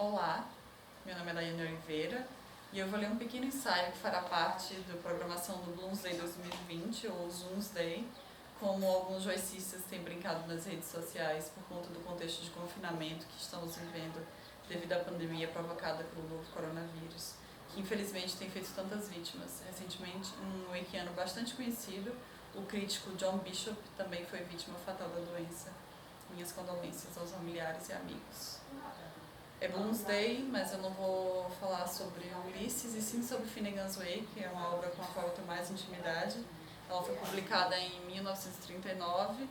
Olá, meu nome é Daiane Oliveira e eu vou ler um pequeno ensaio que fará parte da programação do Bloomsday 2020, ou Zoomsday, como alguns joycistas têm brincado nas redes sociais por conta do contexto de confinamento que estamos vivendo devido à pandemia provocada pelo novo coronavírus, que infelizmente tem feito tantas vítimas. Recentemente, um wakeano bastante conhecido, o crítico John Bishop, também foi vítima fatal da doença. Minhas condolências aos familiares e amigos. É Bloomsday, mas eu não vou falar sobre Ulisses, e sim sobre Finnegan's Wake, que é uma obra com a qual eu tenho mais intimidade. Ela foi publicada em 1939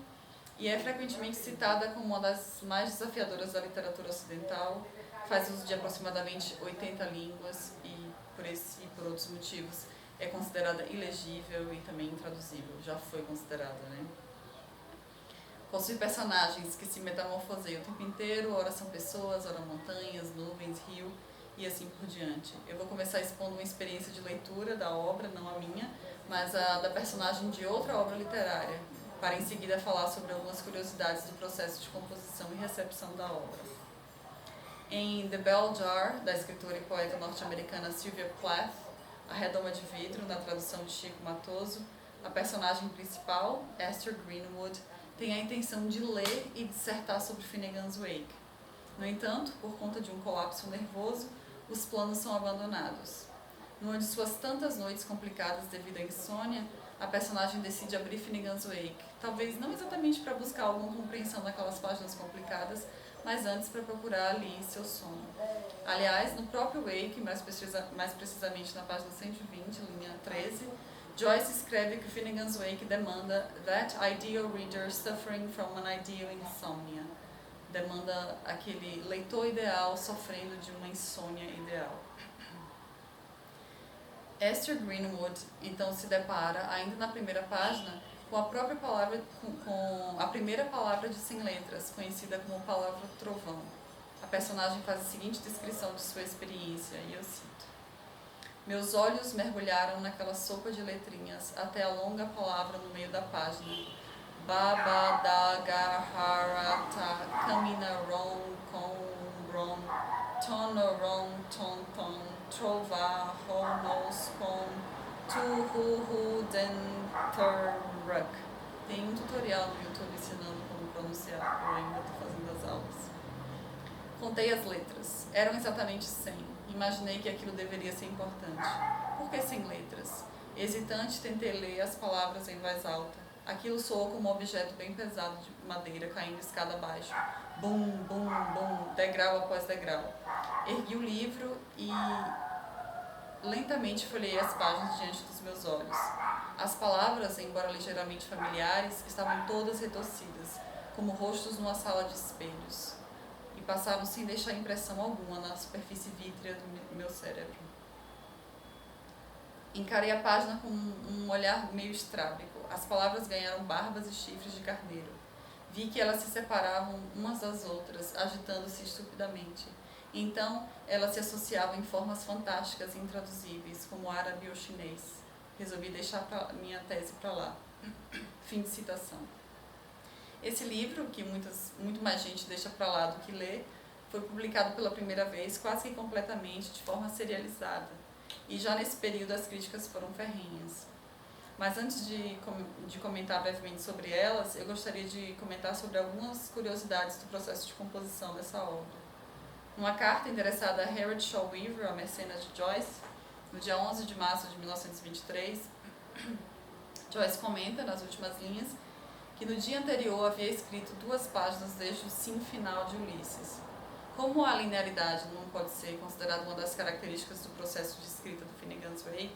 e é frequentemente citada como uma das mais desafiadoras da literatura ocidental. Faz uso de aproximadamente 80 línguas e, por esse e por outros motivos, é considerada ilegível e também intraduzível. Já foi considerada, né? Possui personagens que se metamorfoseiam o tempo inteiro, ora são pessoas, ora montanhas, nuvens, rio e assim por diante. Eu vou começar expondo uma experiência de leitura da obra, não a minha, mas a da personagem de outra obra literária, para em seguida falar sobre algumas curiosidades do processo de composição e recepção da obra. Em The Bell Jar, da escritora e poeta norte-americana Sylvia Plath, A Redoma de Vidro, na tradução de Chico Matoso, a personagem principal, Esther Greenwood, tem a intenção de ler e dissertar sobre Finnegan's Wake. No entanto, por conta de um colapso nervoso, os planos são abandonados. Numa de suas tantas noites complicadas devido à insônia, a personagem decide abrir Finnegan's Wake, talvez não exatamente para buscar alguma compreensão daquelas páginas complicadas, mas antes para procurar ali seu sono. Aliás, no próprio Wake, mais precisamente na página 120, linha 13, Joyce escreve que Finnegan's Wake demanda that ideal reader suffering from an ideal insomnia. Demanda aquele leitor ideal sofrendo de uma insônia ideal. Esther Greenwood então se depara, ainda na primeira página, com a própria palavra, com a primeira palavra de 100 letras, conhecida como palavra trovão. A personagem faz a seguinte descrição de sua experiência, e eu cito: meus olhos mergulharam naquela sopa de letrinhas até a longa palavra no meio da página. Babadagarharata Kaminaron Konron Tonoron Tonton Trova Honos Kon Tuhuhudenturruk. Tem um tutorial no YouTube ensinando como pronunciar, eu ainda estou fazendo as aulas. Contei as letras. Eram exatamente 100. Imaginei que aquilo deveria ser importante. Por que 100 letras? Hesitante, tentei ler as palavras em voz alta. Aquilo soou como um objeto bem pesado de madeira caindo escada abaixo. Bum, bum, bum, degrau após degrau. Ergui o livro e lentamente folhei as páginas diante dos meus olhos. As palavras, embora ligeiramente familiares, estavam todas retorcidas, como rostos numa sala de espelhos, e passaram sem deixar impressão alguma na superfície vítrea do meu cérebro. Encarei a página com um olhar meio estrábico. As palavras ganharam barbas e chifres de carneiro. Vi que elas se separavam umas das outras, agitando-se estupidamente. Então, elas se associavam em formas fantásticas e intraduzíveis, como árabe ou chinês. Resolvi deixar minha tese para lá. Fim de citação. Esse livro, que muito mais gente deixa para lá do que lê, foi publicado pela primeira vez, quase que completamente, de forma serializada. E já nesse período as críticas foram ferrenhas. Mas antes de comentar brevemente sobre elas, eu gostaria de comentar sobre algumas curiosidades do processo de composição dessa obra. Numa carta endereçada a Harold Shaw Weaver, a mecenas de Joyce, no dia 11 de março de 1923, Joyce comenta, nas últimas linhas, que no dia anterior havia escrito 2 páginas desde o sim final de Ulisses. Como a linearidade não pode ser considerada uma das características do processo de escrita do Finnegan's Wake,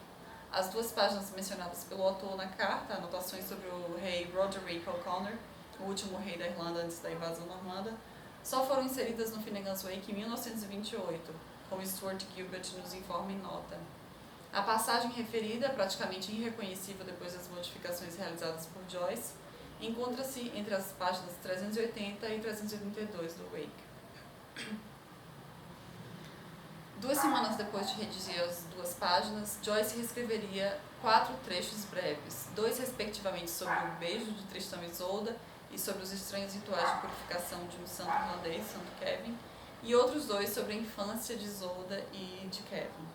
as 2 páginas mencionadas pelo autor na carta, anotações sobre o rei Roderick O'Connor, o último rei da Irlanda antes da invasão normanda, só foram inseridas no Finnegan's Wake em 1928, como Stuart Gilbert nos informa em nota. A passagem referida, praticamente irreconhecível depois das modificações realizadas por Joyce, encontra-se entre as páginas 380 e 382 do Wake. 2 semanas depois de redigir as 2 páginas, Joyce reescreveria 4 trechos breves, 2 respectivamente sobre o beijo de Tristão e Isolda e sobre os estranhos rituais de purificação de um santo irlandês, Santo Kevin, e outros 2 sobre a infância de Isolda e de Kevin.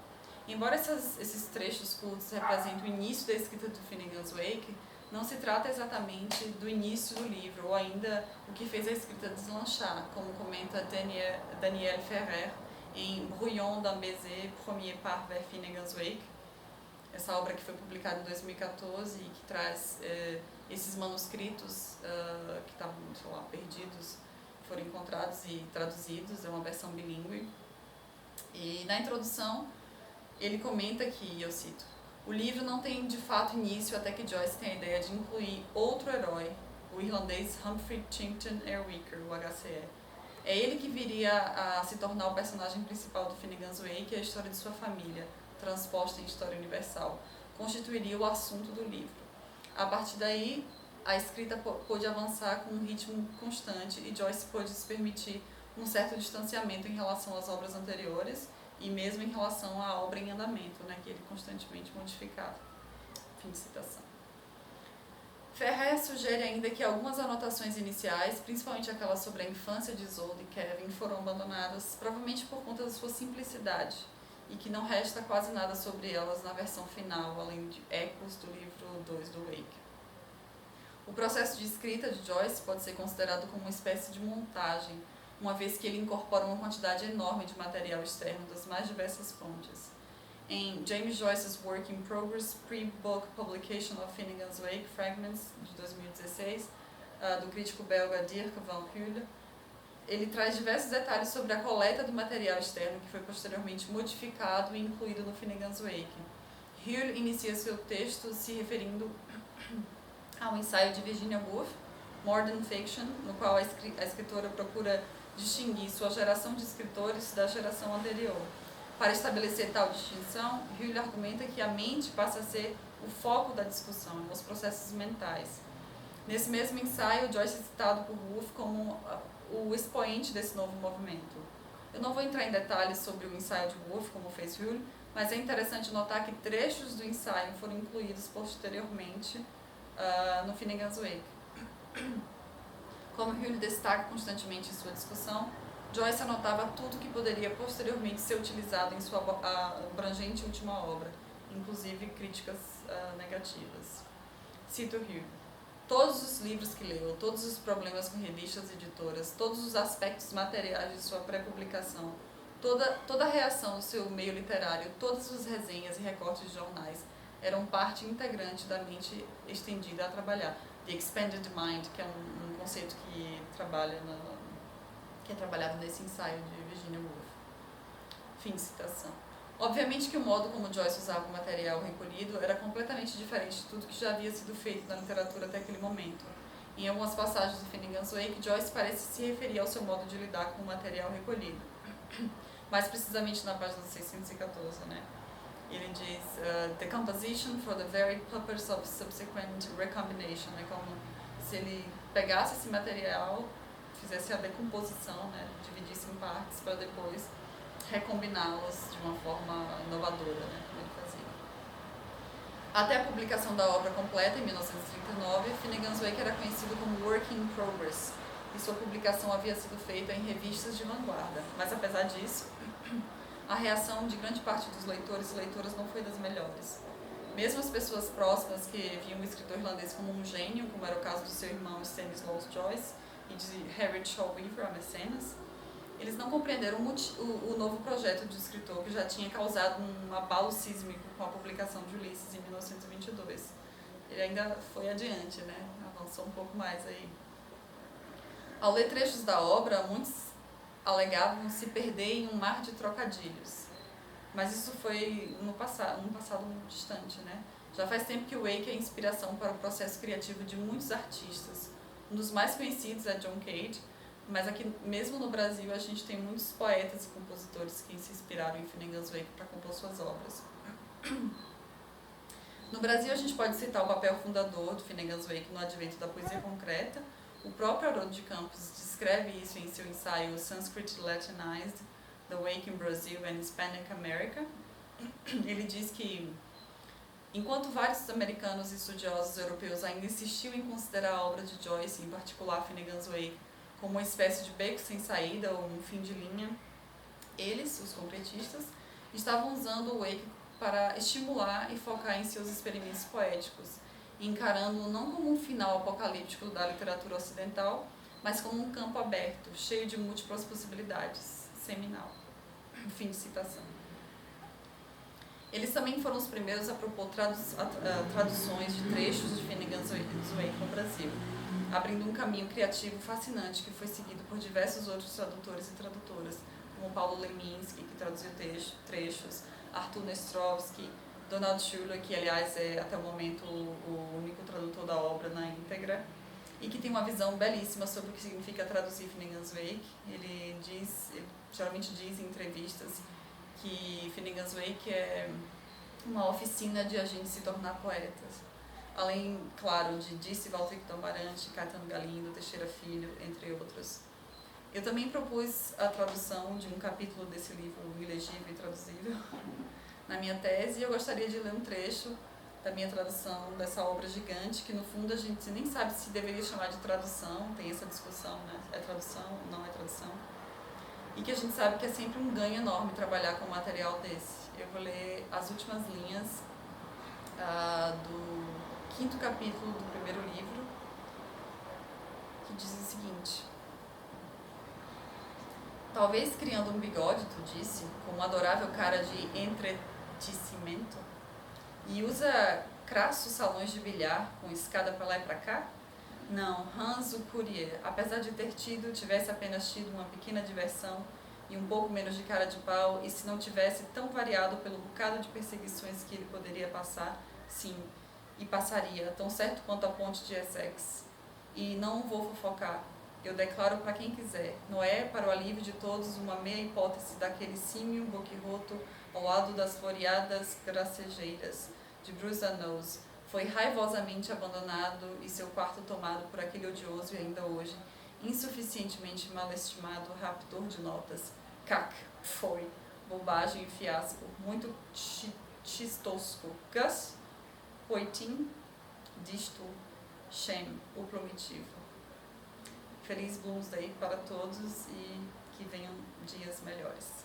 Embora esses trechos curtos representem o início da escrita do Finnegan's Wake, não se trata exatamente do início do livro, ou ainda o que fez a escrita deslanchar, como comenta Daniel Ferrer em Brouillon d'un baiser, premier part vers Finnegan's Wake, essa obra que foi publicada em 2014 e que traz esses manuscritos que estavam, sei lá, perdidos, foram encontrados e traduzidos, é uma versão bilíngue. E na introdução ele comenta que, eu cito, o livro não tem de fato início até que Joyce tenha a ideia de incluir outro herói, o irlandês Humphrey Chinkton Airwicker, o HCE. É ele que viria a se tornar o personagem principal do Finnegan's Wake e a história de sua família, transposta em história universal, constituiria o assunto do livro. A partir daí, a escrita pôde avançar com um ritmo constante e Joyce pôde se permitir um certo distanciamento em relação às obras anteriores e mesmo em relação à obra em andamento, né, que ele constantemente modificava. Fim de citação. Ferrer sugere ainda que algumas anotações iniciais, principalmente aquelas sobre a infância de Isolde e Kevin, foram abandonadas, provavelmente por conta da sua simplicidade, e que não resta quase nada sobre elas na versão final, além de ecos do livro 2 do Wake. O processo de escrita de Joyce pode ser considerado como uma espécie de montagem, uma vez que ele incorpora uma quantidade enorme de material externo das mais diversas fontes. Em James Joyce's Work in Progress, Pre-Book Publication of Finnegan's Wake Fragments, de 2016, do crítico belga Dirk van Hulle, ele traz diversos detalhes sobre a coleta do material externo que foi posteriormente modificado e incluído no Finnegan's Wake. Hulle inicia seu texto se referindo ao ensaio de Virginia Woolf, Modern Fiction, no qual a escritora procura distinguir sua geração de escritores da geração anterior. Para estabelecer tal distinção, Hulle argumenta que a mente passa a ser o foco da discussão, os processos mentais. Nesse mesmo ensaio, Joyce é citado por Woolf como o expoente desse novo movimento. Eu não vou entrar em detalhes sobre o ensaio de Woolf, como fez Hulle, mas é interessante notar que trechos do ensaio foram incluídos posteriormente no Finnegan's Wake. Como Hulle destaca constantemente em sua discussão, Joyce anotava tudo que poderia posteriormente ser utilizado em sua abrangente última obra, inclusive críticas negativas. Cito Hulle: todos os livros que leu, todos os problemas com revistas e editoras, todos os aspectos materiais de sua pré-publicação, toda a reação do seu meio literário, todas as resenhas e recortes de jornais eram parte integrante da mente estendida a trabalhar. The Expanded Mind, que é um conceito que é trabalhado nesse ensaio de Virginia Woolf. Fim de citação. Obviamente que o modo como Joyce usava o material recolhido era completamente diferente de tudo que já havia sido feito na literatura até aquele momento. Em algumas passagens do Finnegan's Wake, Joyce parece se referir ao seu modo de lidar com o material recolhido. Mais precisamente na página 614, né? Ele diz, the composition for the very purpose of subsequent recombination, é como se ele pegasse esse material, fizesse a decomposição, né, dividisse em partes para depois recombiná-las de uma forma inovadora, né, como ele fazia. Até a publicação da obra completa, em 1939, Finnegan's Wake era conhecido como Work in Progress, e sua publicação havia sido feita em revistas de vanguarda, mas apesar disso, a reação de grande parte dos leitores e leitoras não foi das melhores. Mesmo as pessoas próximas que viam o escritor irlandês como um gênio, como era o caso do seu irmão Stanislaus Joyce e de Harriet Shaw Weaver, a mecenas, eles não compreenderam o novo projeto do escritor que já tinha causado um abalo sísmico com a publicação de Ulisses em 1922. Ele ainda foi adiante, né? Avançou um pouco mais aí. Ao ler trechos da obra, muitos alegavam se perder em um mar de trocadilhos. Mas isso foi um passado muito distante, né? Já faz tempo que o Wake é inspiração para o processo criativo de muitos artistas. Um dos mais conhecidos é John Cage, mas aqui mesmo no Brasil a gente tem muitos poetas e compositores que se inspiraram em Finnegan's Wake para compor suas obras. No Brasil a gente pode citar o papel fundador do Finnegan's Wake no advento da poesia concreta. O próprio Haroldo de Campos descreve isso em seu ensaio Sanskrit Latinized, The Wake in Brazil and Hispanic America. Ele diz que, enquanto vários americanos e estudiosos europeus ainda insistiam em considerar a obra de Joyce, em particular Finnegan's Wake, como uma espécie de beco sem saída ou um fim de linha. Eles, os concretistas, estavam usando o Wake para estimular e focar em seus experimentos poéticos, encarando-o não como um final apocalíptico da literatura ocidental, mas como um campo aberto, cheio de múltiplas possibilidades. Seminal. Fim de citação. Eles também foram os primeiros a propor traduções de trechos de Finnegans Wake no Brasil, abrindo um caminho criativo fascinante que foi seguido por diversos outros tradutores e tradutoras, como Paulo Leminski, que traduziu trechos, Arthur Nestrovsky, Donald Schuller, que aliás é até o momento o único tradutor da obra na íntegra, e que tem uma visão belíssima sobre o que significa traduzir Finnegans Wake. Ele geralmente diz em entrevistas que Finnegans Wake é uma oficina de a gente se tornar poetas. Além, claro, de Disse Valtric do Amarante, Caetano Galindo, Teixeira Filho, entre outros. Eu também propus a tradução de um capítulo desse livro ilegível e traduzível na minha tese, e eu gostaria de ler um trecho da minha tradução dessa obra gigante, que no fundo a gente nem sabe se deveria chamar de tradução, tem essa discussão, né? É tradução, não é tradução, e que a gente sabe que é sempre um ganho enorme trabalhar com um material desse. Eu vou ler as últimas linhas do 5º capítulo do primeiro livro, que diz o seguinte: talvez criando um bigode, tu disse, com uma adorável cara de entretecimento, e usa crassos salões de bilhar com escada pra lá e pra cá? Não, Hans o Courier, apesar de tivesse apenas tido uma pequena diversão e um pouco menos de cara de pau, e se não tivesse tão variado pelo bocado de perseguições que ele poderia passar, sim, e passaria, tão certo quanto a ponte de Essex. E não vou fofocar, eu declaro para quem quiser, Noé, para o alívio de todos, uma meia hipótese daquele símio boquirroto ao lado das floreadas gracejeiras de Bruce-a-Nose, foi raivosamente abandonado e seu quarto tomado por aquele odioso e ainda hoje insuficientemente malestimado raptor de notas. Cac, foi, bobagem e fiasco, muito chistosco. Gus, Poitin, disto, Shem, o prometivo. Feliz Bloomsday para todos e que venham dias melhores.